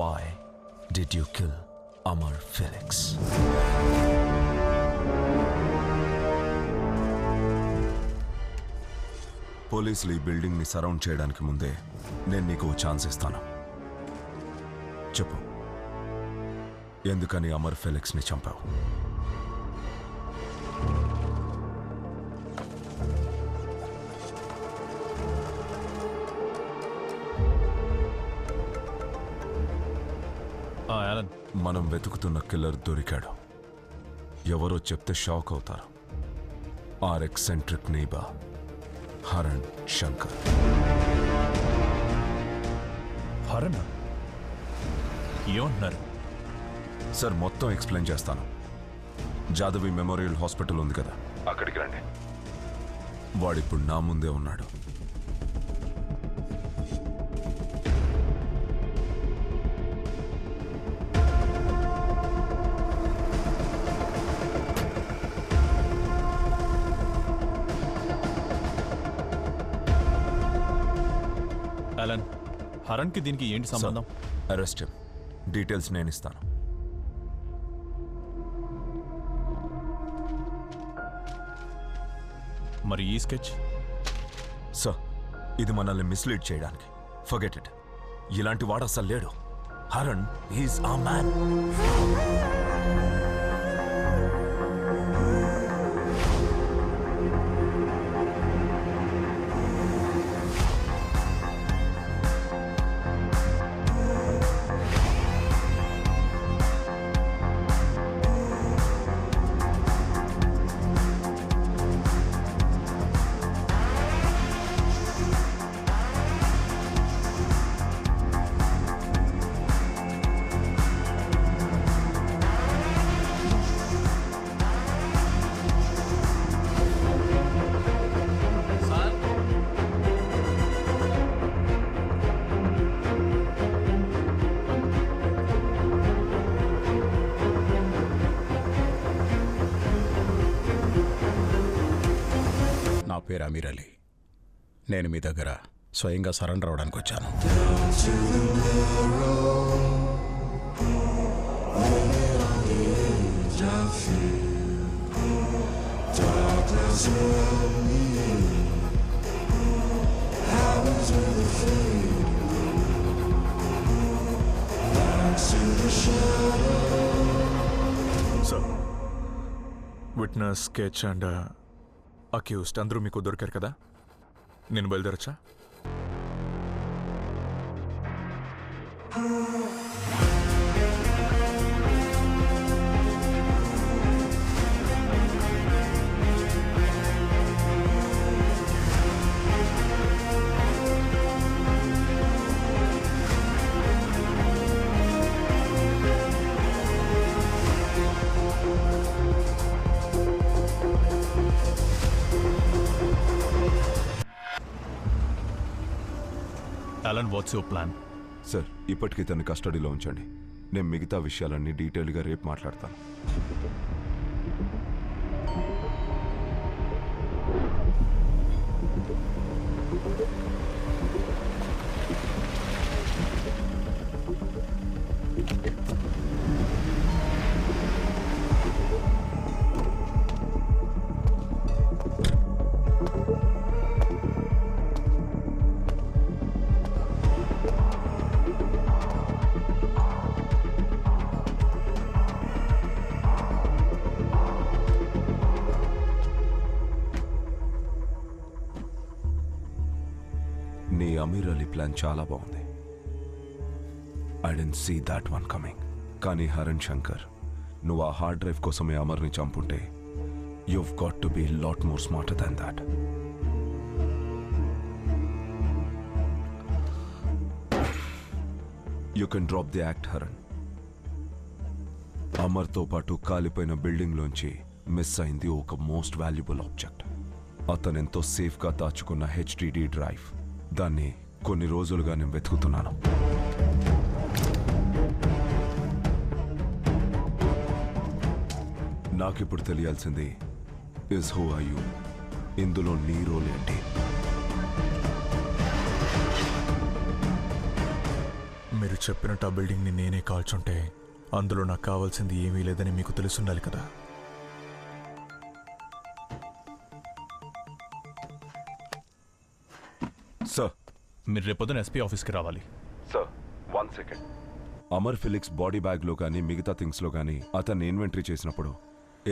Why did you kill Amar Felix? పోలీసులు ఈ బిల్డింగ్ని surround చేయడానికి ముందే నేను నీకు ఛాన్స్ ఇస్తాను. చెప్పు, ఎందుకని అమర్ ఫెలిక్స్ని చంపావు? మనం వెతుకుతున్న కిల్లర్ దొరికాడు. ఎవరో చెప్తే షాక్ అవుతారు. Our eccentric neighbour Haran Shankar. హరణ ఏమంటున్నారు సార్? మొత్తం ఎక్స్ప్లెయిన్ చేస్తాను. జాదవి మెమోరియల్ హాస్పిటల్ ఉంది కదా, అక్కడికి రండి. వాడిప్పుడు నా ముందే ఉన్నాడు. అలన్, హరణ్కి దీనికి ఏంటి సంబంధం? అరెస్ట్ డీటెయిల్స్ నేను ఇస్తాను. మరి ఈ స్కెచ్? సార్, ఇది మనల్ని మిస్లీడ్ చేయడానికి. Forget it. ఇలాంటి వాడు అసలు లేడు. హరణ్ ఈజ్ ఆ మ్యాన్. పేరు అమీర్ అలీ. నేను మీ దగ్గర స్వయంగా సరెండర్ అవడానికి వచ్చాను. Sir, witness, sketch and accused అందరూ మీకు దొరికారు కదా? నేను బయలుదేరచ్చా? Alan, what's your plan? Sir, ఇప్పటికీ తన కస్టడీలో ఉంచండి. నేను మిగతా విషయాలన్నీ డీటెయిల్గా రేపు మాట్లాడతాను. నీ అమీర్ అలీ ప్లాన్ చాలా బాగుంది. I didn't see that one coming. కానీ హరణ్ శంకర్, నువ్వు ఆ హార్డ్ డ్రైవ్ కోసమే అమర్ని చంపుంటే you've got to be a lot more smarter than that. You can drop the act, Haran. అమర్తో పాటు కాలిపోయిన బిల్డింగ్లోంచి మిస్ అయింది ఒక మోస్ట్ వాల్యుబుల్ ఆబ్జెక్ట్. అతనెంతో సేఫ్గా దాచుకున్న హెచ్డిడి డ్రైవ్. దాన్ని కొన్ని రోజులుగా నేను వెతుకుతున్నాను. నాకిప్పుడు తెలియాల్సింది is who are you? ఇందులో నీ రోల్ ఏంటి? మీరు చెప్పినట్టు ఆ బిల్డింగ్ని నేనే కాల్చుంటే అందులో నాకు కావాల్సింది ఏమీ లేదని మీకు తెలుసుండాలి కదా. సార్, మీరు రేపొద్దున ఎస్పీ ఆఫీస్కి రావాలి. Sir 1 second. Amar Felix body బ్యాగ్లో కానీ మిగతా థింగ్స్లో కానీ అతన్ని ఇన్వెంటరీ చేసినప్పుడు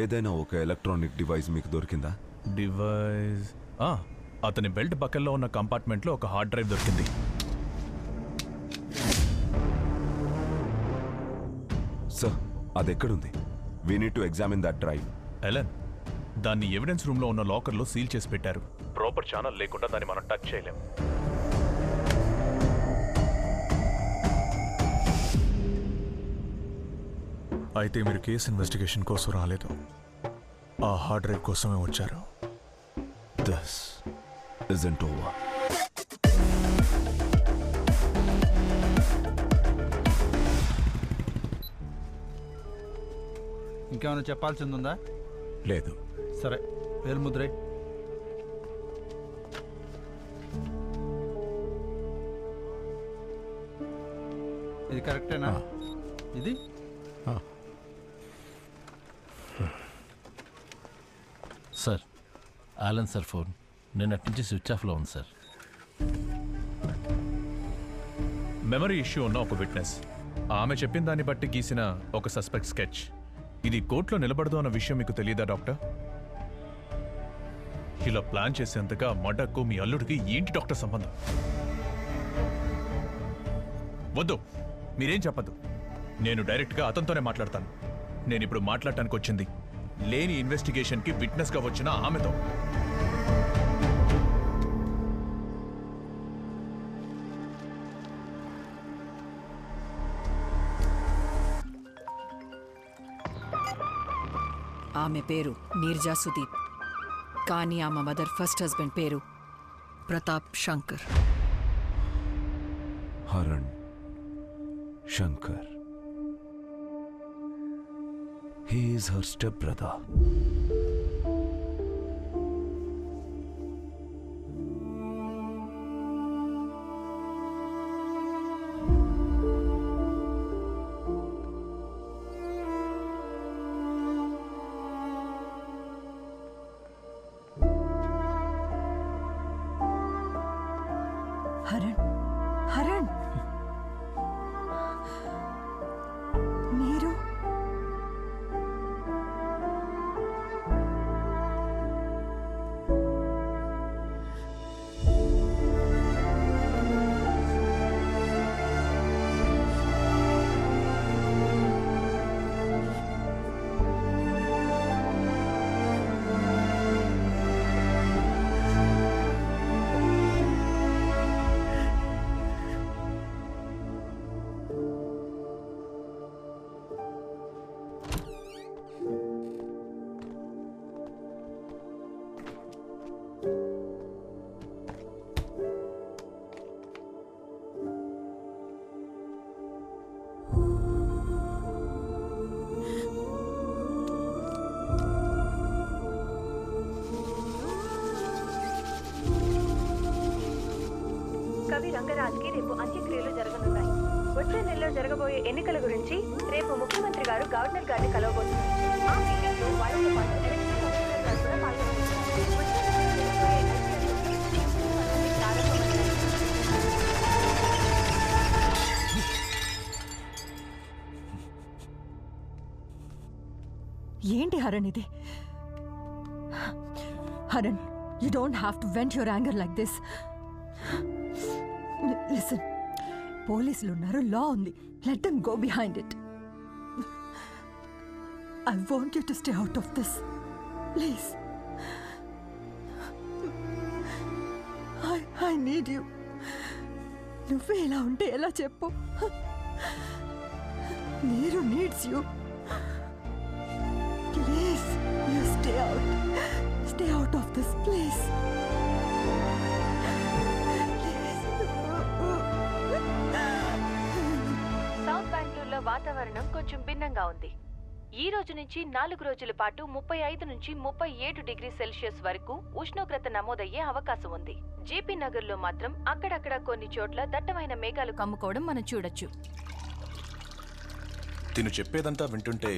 ఏదైనా ఒక ఎలక్ట్రానిక్ డివైస్ మీకు దొరికిందా? డివైస్ అతని బెల్ట్ బకెల్లో ఉన్న కంపార్ట్మెంట్లో ఒక హార్డ్ డ్రైవ్ దొరికింది. సార్, అది ఎక్కడుంది? We need to examine that drive. Ellen, దాన్ని ఎవిడెన్స్ రూమ్లో ఉన్న లాకర్లో సీల్ చేసి పెట్టారు. ప్రాపర్ ఛానల్ లేకుండా దాన్ని మనం టచ్ చేయలేం. అయితే మీరు కేసు ఇన్వెస్టిగేషన్ కోసం రాలేదు, ఆ హార్డ్ డ్రైవ్ కోసమే వచ్చారు. This isn't over. ఇంకేమైనా చెప్పాల్సింది ఉందా? లేదు. సరే, వేలు ముద్రై. ఇది కరెక్టేనా? ఇది సార్, ఆలన్ సార్ ఫోన్ నిన్నటి నుంచి స్విచ్ ఆఫ్లో ఉంది సార్. మెమరీ ఇష్యూ ఉన్న ఒక విట్నెస్, ఆమె చెప్పిన దాన్ని బట్టి గీసిన ఒక సస్పెక్ట్ స్కెచ్. ఇది కోర్టులో నిలబడదు అన్న విషయం మీకు తెలియదా డాక్టర్? ఇలా ప్లాన్ చేసేంతగా మర్డర్కు మీ అల్లుడికి ఏంటి డాక్టర్ సంబంధం? వద్దు, మీరేం చెప్పద్దు. నేను డైరెక్ట్గా అతనితోనే మాట్లాడతాను. నేను ఇప్పుడు మాట్లాడటానికి వచ్చింది లేని ఇన్వెస్టిగేషన్కి విట్నెస్గా వచ్చిన ఆమెతో. ఆమె పేరు నీర్జా సుదీప్, కానీ ఆమె మదర్ ఫస్ట్ హస్బెండ్ పేరు Pratap Shankar. Haran Shankar. He is her stepbrother. Haran, Haran, మీరు కవి రంగరాజ్కి రేపు అంత్యక్రియలు జరగనున్నాయి. వచ్చే నెలలో జరగబోయే ఎన్నికల గురించి రేపు ముఖ్యమంత్రి గారు గవర్నర్ గారిని కలవబోతున్నారు. ఆ మీటింగ్లో వారితో పాటు ఎలక్షన్ కమిషనర్ గారు కూడా పాల్గొంటున్నారు. ఏంటి హరణ్ ఇది? Haran, you don't have to vent your anger like this. Listen, పోలీసులు ఉన్నారు, లా ఉంది. Let them go behind it. I want you to stay out of this, please. I need you. నువ్వే ఇలా ఉంటే ఎలా చెప్పు? నీరు needs you. Please, you stay out. Stay out of this, please. South బెంగళూరులో వాతావరణం కొంచెం భిన్నంగా ఉంది. ఈ రోజు నుంచి 4 రోజుల పాటు 35 నుంచి 37 డిగ్రీ సెల్సియస్ వరకు ఉష్ణోగ్రత నమోదయ్యే అవకాశం ఉంది. జేపీ నగర్లో మాత్రం అక్కడక్కడ కొన్ని చోట్ల దట్టమైన మేఘాలు కమ్ముకోవడం మనం చూడొచ్చు. తిను చెప్పేదంతా వింటుంటే